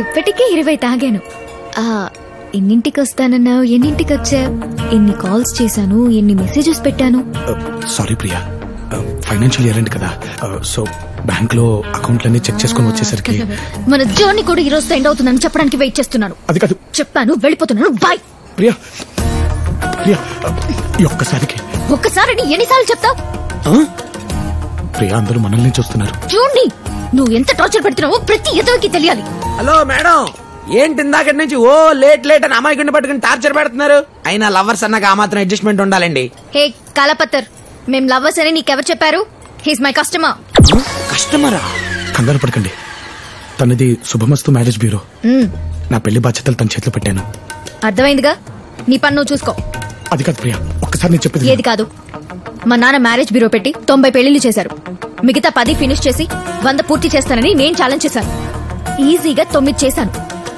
ఇప్పటికే 20 తాగాను. ఎన్నింటికి వస్తానన్నావు, ఎన్నింటికి వచ్చా, ఎన్ని కాల్స్ చేశాను, ఎన్ని మెసేజెస్ పెట్టాను. సారీ ప్రియా, ఫైనాన్షియల్ ఇయర్ కదా, సో బ్యాంక్ లో అకౌంట్లన్నీ చెక్ చేసుకుని వచ్చేసరికి మన జర్నీ కూడా ఈ రోజు ఎండ్ అవుతుందని చెప్పడానికి వెయిట్ చేస్తున్నాను. అది కాదు, చెప్పాను వెళ్ళిపోతున్నాను, బాయ్. ప్రియా ప్రియా, ఒక్కసారి ఎన్నిసార్లు చెప్తావు? ప్రియా, అందరూ మనల్ని చూస్తున్నారు. చూడండి, నువ్వు ఎంత టార్చర్ పెడుతున్నావో ప్రతి ఎదవకి తెలియాలి. హలో మేడం, ఏంటి ఇందాకటి నుంచి ఓ లేట్ అని అమాయకుడిని పట్టుకుని టార్చర్ పెడుతున్నారు? అయినా లవర్స్ అన్నాక ఆ మాత్రం అడ్జస్ట్మెంట్ ఉండాలండి. హే కాలపత్తర్, మేం లవర్స్ అని నీకెవరు చెప్పారు? He's my customer. కస్టమరా? కంగారు పడకండి, తనది శుభమస్తు మ్యారేజ్ బ్యూరో. నా పెళ్లి బాధ్యతలు తన చేతిలో పెట్టాను. అర్థమైందిగా, నీ పన్ను నువ్వు చూసుకో. అది కాదు ప్రియా, ఒక్కసారి నేను చెప్పేది. ఏది కాదు? మా నాన్న మ్యారేజ్ బ్యూరో పెట్టి 90 పెళ్లిళ్లు చేశారు. మిగతా 10 ఫినిష్ చేసి 100 పూర్తి చేస్తానని నేను ఛాలెంజ్ చేశాను. ఈజీగా 9 చేశాను.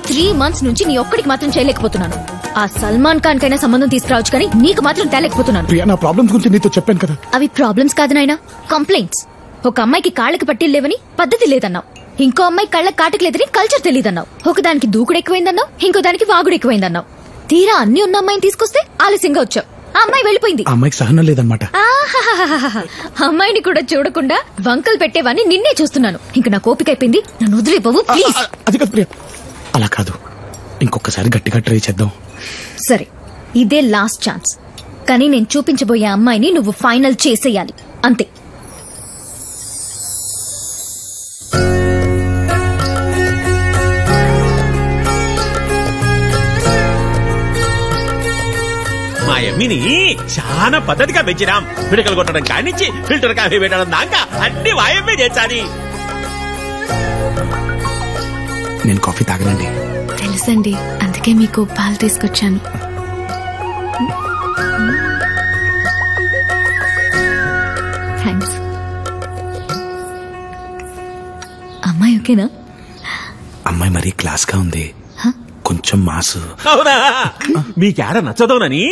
3 months నుంచి నీ ఒక్కడికి మాత్రం చేయలేకపోతున్నాను. ఆ సల్మాన్ ఖాన్ కైనా సంబంధం తీసుకురావచ్చు, కానీ నీకు మాత్రం తేలేకపోతున్నాను. ప్రియా, నా ప్రాబ్లమ్స్ గురించి నీతో చెప్పాను కదా. అవి ప్రాబ్లమ్స్ కాదు నాయనా, కంప్లైంట్స్. ఒక అమ్మాయికి కాళ్ళకి పట్టీలు లేవని పద్ధతి లేదన్నావు, ఇంకో అమ్మాయి కళ్ళకి కాటకి లేదని కల్చర్ తెలియదన్నావు, ఒకదానికి దూకుడు ఎక్కువైందన్నావు, ఇంకో దానికి వాగుడు ఎక్కువైందన్నావు. తీరా అన్ని ఉన్న అమ్మాయిని తీసుకొస్తే ఆలస్యంగా వచ్చావు. ఆ అమ్మాయి వెళ్ళిపోయింది. అమ్మాయికి సహనం లేదన్నమాట. అమ్మాయిని కూడా చూడకుండా వంకలు పెట్టేవాన్ని నిన్నే చూస్తున్నాను. ఇంక నా కోపిక అయిపోయింది, నన్ను వదిలేపోవు ప్లీజ్. అది కాదు ప్రియా, అలా కాదు, ఇంకొకసారి గట్టిగా ట్రై చేద్దాం. సరే, ఇదే లాస్ట్ ఛాన్స్. కానీ నేను చూపించబోయే అమ్మాయిని నువ్వు ఫైనల్ చేసేయాలి, అంతే. మా యమ్మిని చాలా పద్ధతిగా పెంచినాం. పిడకలు కొట్టడం కానిచ్చి ఫిల్టర్ కాఫీ పెట్టడం దాకా అన్ని వాయమ్మే చేశాది. నేను కాఫీ తాగనండి. తెలుసండి, అందుకే మీకు పాలు తీసుకొచ్చాను. థ్యాంక్స్. అమ్మాయి ఓకేనా? అమ్మాయి మరీ క్లాస్ గా ఉంది, కొంచెం మాసు. అవునా? మీకేడ నచ్చదోనని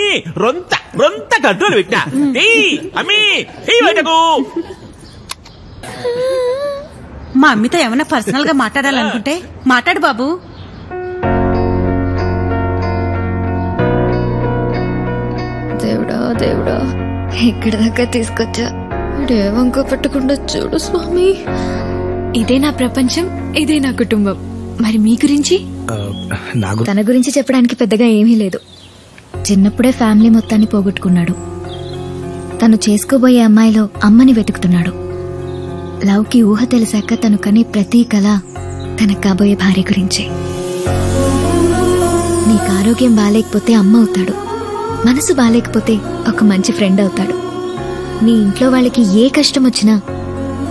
రొంత కంట్రోల్ పెట్టినా. అమ్మీ బయటకు. మా అమ్మితో ఏమైనా పర్సనల్ గా మాట్లాడాలనుకుంటే మాట్లాడు బాబు. దేవుడా దేవుడా, ఇక్కడి దాకా తీసుకొచ్చా. ఏవంకో పెట్టకుండా చూడు స్వామి. ఇదే నా ప్రపంచం, ఇదే నా కుటుంబం. మరి మీ గురించి? తన గురించి చెప్పడానికి పెద్దగా ఏమీ లేదు. చిన్నప్పుడే ఫ్యామిలీ మొత్తాన్ని పోగొట్టుకున్నాడు. తను చేసుకోబోయే అమ్మాయిలో అమ్మని వెతుకుతున్నాడు. లవ్ కి ఊహ తెలిసాక తను కనే ప్రతి కళ తనకు కాబోయే భార్య గురించే. నీకు ఆరోగ్యం బాలేకపోతే అమ్మ అవుతాడు, మనసు బాలేకపోతే ఒక మంచి ఫ్రెండ్ అవుతాడు. నీ ఇంట్లో వాళ్ళకి ఏ కష్టం వచ్చినా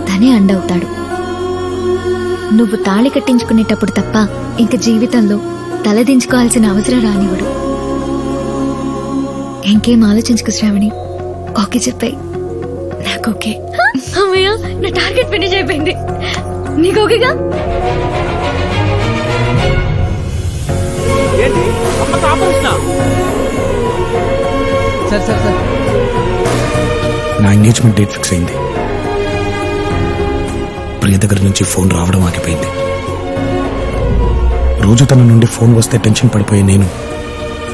తనే అండవుతాడు. నువ్వు తాళి కట్టించుకునేటప్పుడు తప్ప ఇంక జీవితంలో తలదించుకోవాల్సిన అవసరం రానివ్వడు. ఇంకేం ఆలోచించుకు శ్రావణి, ఓకే చెప్పాయి. నాకు ఓకే. అమ్మయ్య, నా టార్గెట్ ఫినిష్ అయిపోయింది. నీకు ఓకేగా? నా ఎంగేజ్మెంట్ డేట్ ఫిక్స్ అయింది. ప్రియ దగ్గర నుంచి ఫోన్ రావడం ఆగిపోయింది. రోజు తన నుండి ఫోన్ వస్తే టెన్షన్ పడిపోయే నేను,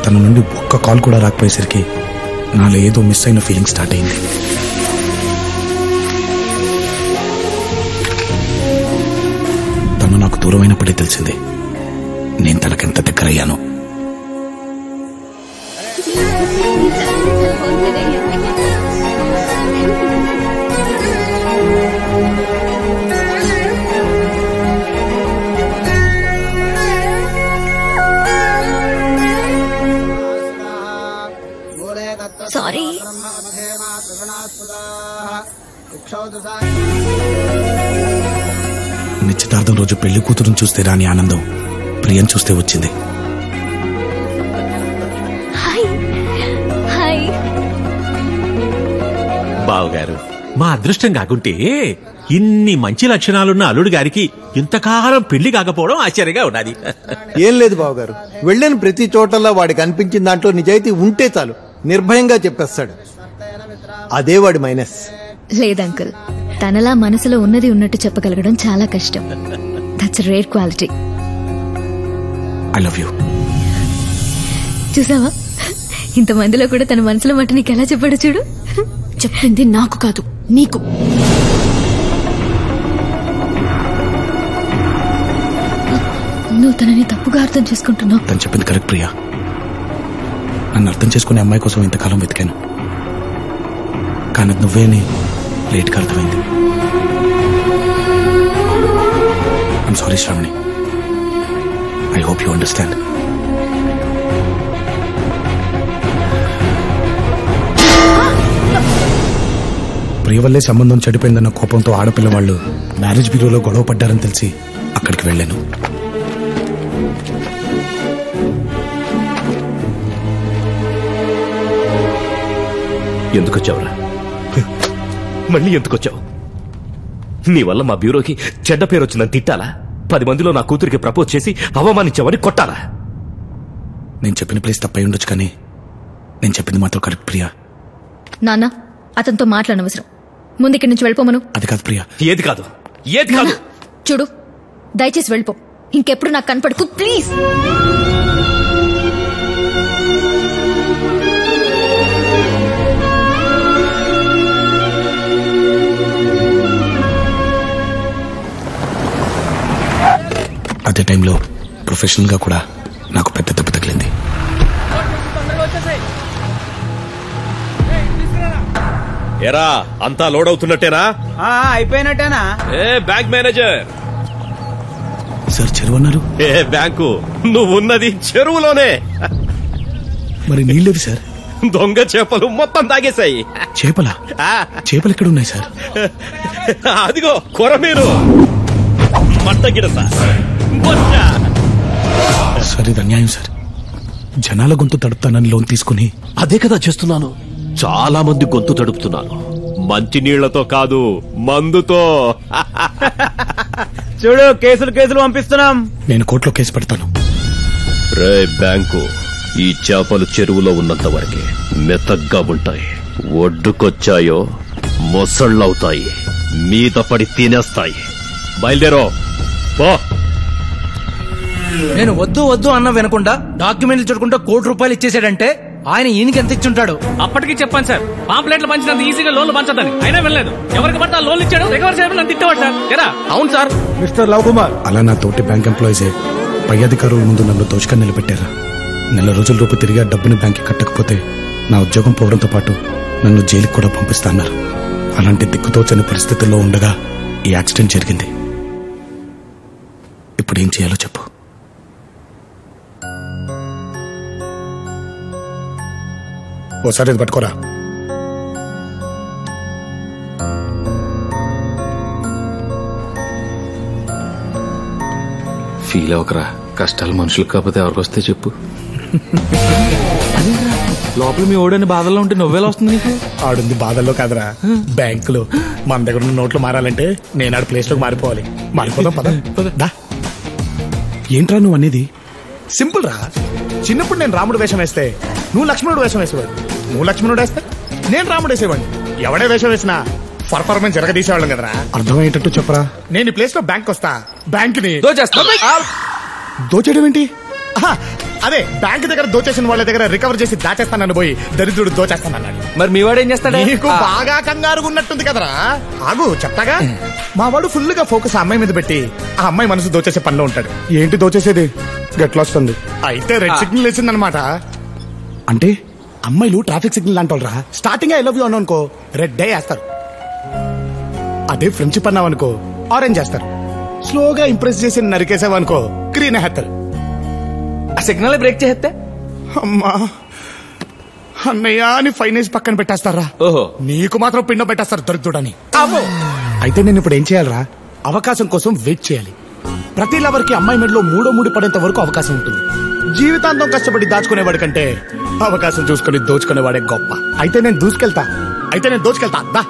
తన నుండి ఒక్క కాల్ కూడా రాకపోయేసరికి నాలో ఏదో మిస్ అయిన ఫీలింగ్ స్టార్ట్ అయింది. తను నాకు దూరమైనప్పుడే తెలిసింది నేను తనకెంత దగ్గరయ్యాను. సారీ. నిశ్చితార్థం రోజు పెళ్లి కూతురుని చూస్తే రాని ఆనందం ప్రియం చూస్తే వచ్చింది. బావగారు, మా అదృష్టం కాకుంటే ఇన్ని మంచి లక్షణాలున్న అల్లుడు గారికి ఇంతకాలం పెళ్లి కాకపోవడం ఆశ్చర్యంగా ఉన్నది. ఏం లేదు బావగారు, వెళ్ళిన ప్రతి చోటల్లో వాడికి అనిపించిన దాంట్లో నిజాయితీ ఉంటే చాలు, నిర్భయంగా చెప్పేస్తాడు. అదే వాడి మైనస్. లేదంకుల్, తనలా మనసులో ఉన్నది ఉన్నట్టు చెప్పగలగడం చాలా కష్టం. That's rare quality. I love you. చూసావా, ఇంతమందిలో కూడా తన మనసులో మాట నీకు ఎలా చెప్పాడు చూడు. చెప్పింది నాకు కాదు, నీకు. నువ్వు తనని తప్పుగా అర్థం చేసుకుంటున్నావు. తను చెప్పింది కరెక్ట్ ప్రియా. నన్ను అర్థం చేసుకునే అమ్మాయి కోసం ఇంతకాలం వెతికాను, కానీ నువ్వే అని లేట్గా అర్థమైంది. I'm sorry Shravani. I hope you understand. Priya వల్లే సంబంధం చెడిపోయిందన్న కోపంతో ఆడపిల్ల వాళ్ళు మ్యారేజ్ బ్యూరోలో గొడవ పడ్డారని తెలిసి అక్కడికి వెళ్ళాను. ఎందుకొచ్చావురా? మళ్ళీ ఎందుకొచ్చావు? నీ వల్ల మా బ్యూరోకి చెడ్డ పేరు వచ్చిందని తిట్టాలా? 10 మందిలో నా కూతురికి ప్రపోజ్ చేసి అవమానించావని కొట్టాలా? నేను చెప్పిన ప్లేస్ తప్పై ఉండొచ్చు, కానీ నేను చెప్పింది మాత్రం కరెక్ట్ ప్రియా. నాన్న, అతనితో మాట్లాడనవసరం. ముందు ఇక్కడి నుంచి వెళ్ళిపోమను. అది కాదు ప్రియా. ఏది కాదు, ఏది కాదు? చూడు, దయచేసి వెళ్ళిపో. ఇంకెప్పుడు నాకు కనపడకు ప్లీజ్. అదే టైంలో ప్రొఫెషనల్ గా కూడా నాకు పెద్ద దెబ్బ తగిలింది. ఎరా, అంతా లోడ్ అవుతున్నట్టేనా? అయిపోయినట్టేనా? ఏ బ్యాంక్ మేనేజర్. సార్ చెరువు అన్నారు. ఏ బ్యాంకు? నువ్వు ఉన్నది చెరువులోనే. మరి నీళ్ళేవి సార్? దొంగ చేపలు మొత్తం తాగేశాయి. చేపలా? చేపలు ఎక్కడ ఉన్నాయి సార్? అదిగో కొరమీను, మట్టగిరస, బొచ్చ. సార్ ఇది అన్యాయం సార్. జనాల గొంతు తడుపుతానని లోన్ తీసుకుని అదే కదా చేస్తున్నాను. చాలా మంది గొంతు తడుపుతున్నాను. మంచి నీళ్లతో కాదు, మందుతో. చూడు, కేసులు పంపిస్తున్నాం. నేను కోర్టులో కేసు పెడతాను. రే బ్యాంకు, ఈ చేపలు చెరువులో ఉన్నంత వరకే మెత్తగ్గా ఉంటాయి. ఒడ్డుకొచ్చాయో మొసళ్ళవుతాయి, మీద పడి తినేస్తాయి. బయలుదేరో పో. నేను వద్దు అన్న వినకుండా డాక్యుమెంట్లు చూడకుండా ₹1,00,00,000 ఇచ్చేసాడంటే ఆయన ఈయనకి ఎంత ఇచ్చుంటాడు? అప్పటికి చెప్పాను సార్, పాంప్లెట్లు పంచినంత ఈజీగా లోన్లు పంచదని. అయినా వెళ్ళలేదు. ఎవరికి పట్ట లోన్లు ఇచ్చాడు, రికవర్ చేయమని తిట్టేవాడు సార్. కదా? అవును సార్. మిస్టర్ లవ్ కుమార్, అలా నా తోటి బ్యాంక్ ఎంప్లాయీసే పై అధికారుల ముందు నన్ను దోచుకొని నిలబెట్టారా. నెల రోజుల రూపు తిరిగి డబ్బుని బ్యాంక్కి కట్టకపోతే నా ఉద్యోగం పోవడంతో పాటు నన్ను జైలుకి కూడా పంపిస్తాన్నారు. అలాంటి దిక్కుతోచని పరిస్థితుల్లో ఉండగా ఈ యాక్సిడెంట్ జరిగింది. ఇప్పుడు ఏం చేయాలో చెప్పు. ఓసారి ఇది పట్టుకోరా. ఫీల్ అవకరా, కష్టాలు మనుషులకు కాకపోతే ఎవరికి వస్తే చెప్పు. లోపల మీ ఓడని బాధల్లో ఉంటే నువ్వేలా వస్తుంది నీకు? ఆడుంది బాధల్లో కాదురా, బ్యాంకులో. మన దగ్గర ఉన్న నోట్లు మారాలంటే నేను ఆడ ప్లేస్ లోకి మారిపోవాలి. మారిపోదాం పద. ఏంట్రా నువ్వు అనేది? సింపుల్ రా. చిన్నప్పుడు నేను రాముడు వేషం వేస్తే నువ్వు లక్ష్మణుడు వేషం వేసేవాడు. నువ్వు లక్ష్మణుడు వేస్తే నేను రాముడు వేసేవాడిని. ఎవడే వేషం వేసినా పర్ఫార్మెన్స్ జరగదీసేవాళ్ళం కదరా. అర్థమయ్యేటట్టు చెప్పరా. నేను ఈ ప్లేస్ లో బ్యాంక్ వస్తా, బ్యాంక్ ని దోచేయడం ఏంటి? అదే బ్యాంక్ దగ్గర దోచేసిన వాళ్ళ దగ్గర రికవర్ చేసి దాచేస్తానని పోయి దరిద్రుడు దోచేస్తానన్నాడు. మరి మీ వాడు ఏం చేస్తాడు? నీకు బాగా కంగారుగా ఉన్నట్టుంది కదరా. ఆగు చెప్తాగా. మా వాడు ఫుల్ గా ఫోకస్ ఆ అమ్మాయి మీద పెట్టి ఆ అమ్మాయి మనసు దోచేసే పనిలో ఉంటాడు. ఏంటి దోచేసేది? గట్లా వస్తుంది. అయితే రెడ్ సిగ్నల్ వేసిందనమాట. అంటే అమ్మాయిలు ట్రాఫిక్ సిగ్నల్ అంటారా. స్టార్టింగ్ ఐ లవ్ యూ అనుకో రెడ్ డే వేస్తారు. అదే ఫ్రెండ్షిప్ అన్నావనుకో ఆరెంజ్ చేస్తారు. స్లోగా ఇంప్రెస్ చేసి నరికేసావనుకో గ్రీన్ వేస్తారు. ఆ సిగ్నల్ బ్రేక్ చేస్తే అమ్మా అన్నయ్య అని ఫైనేజ్ పక్కన పెట్టేస్తారా. ఓహో, నీకు మాత్రం పిండ పెట్టేస్తారు దొరుకుతుడని. అయితే నేను ఇప్పుడు ఏం చేయాలరా? అవకాశం కోసం వెయిట్ చేయాలి. ప్రతి లవర్ కి అమ్మాయి మెడలో మూడో మూడు పడేంత వరకు అవకాశం ఉంటుంది. జీవితాంతం కష్టపడి దాచుకునేవాడి కంటే అవకాశం చూసుకుని దోచుకునేవాడే గొప్ప. అయితే నేను దోచుకెళ్తా. దా